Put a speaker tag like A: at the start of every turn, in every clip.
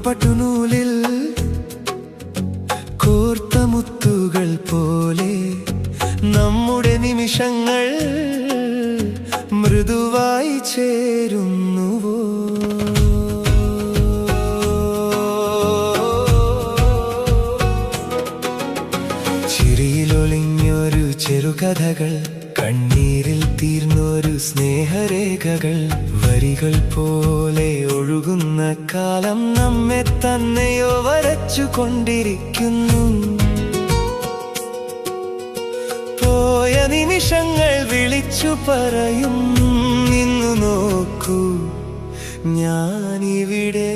A: പട്ടുനൂലിൽ കോർത്ത മുത്തുകൾ പോലെ നമ്മുടെ നിമിഷങ്ങൾ മൃദുവായി ചേരുന്നുവോ? ചിരിയിലൊളിഞ്ഞൊരു ചെറുകഥകൾ, കണ്ണീരിൽ തീർന്നൊരു സ്നേഹരേഖകൾ, വരികൾ പോലെ ഒഴുകുന്ന കാലം നമ്മെ തന്നെയോ വരച്ചു കൊണ്ടിരിക്കുന്നു. പോയ നിമിഷങ്ങൾ വിളിച്ചു പറയും, ഇന്നു നോക്കൂ ഞാനിവിടെ.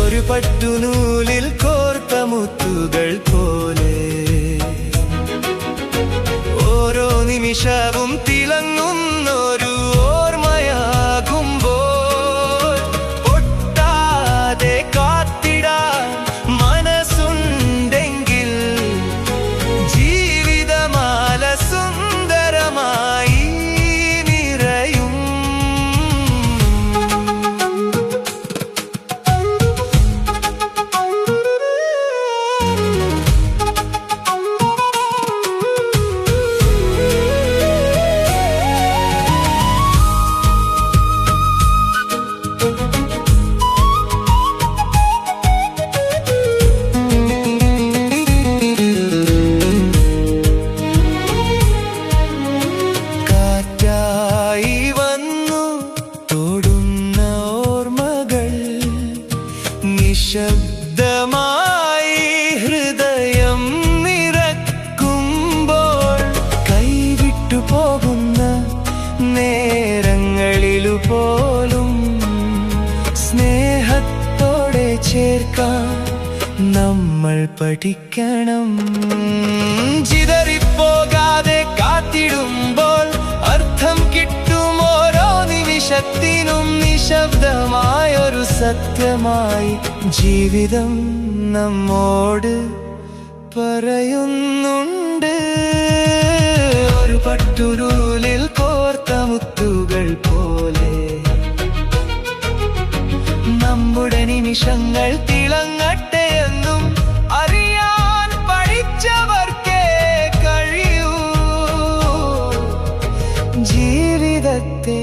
A: ഒരു പട്ടുനൂലിൽ കോർത്ത മുത്തുകൾ പോലെ ഓരോ നിമിഷവും തിളങ്ങുന്നൊരു ഓർമ്മയാകുമ്പോൾ ഒട്ടാതെ കാത്തിടാൻ മനസ്സുണ്ടെങ്കിൽ ജീവിതമാല സുന്ദരമായി നിറയും. നിശബ്ദമായി ഹൃദയം നിറക്കുമ്പോൾ കൈവിട്ടു പോകുന്ന നേരങ്ങളിലു പോലും സ്നേഹത്തോടെ ചേർക്കാൻ നമ്മൾ പഠിക്കണം. ചിതറിപ്പോകാതെ കാത്തിടുമ്പോൾ അർത്ഥം കിട്ടും ഓരോ നിമിഷത്തിനും. നിശബ്ദമായൊരു സത്യമായി ജീവിതം നമ്മോട് പറയുന്നുണ്ട്. ഒരു പട്ടുനൂലിൽ കോർത്ത മുത്തുകൾ പോലെ നമ്മുടെ നിമിഷങ്ങൾ തിളങ്ങട്ടെ എന്നും അറിയാൻ പഠിച്ചവർക്കേ കഴിയൂ. ജീവിതത്തെ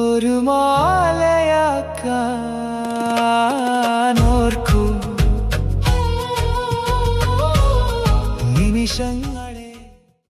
A: ഒരു മാലയാക്കാൻ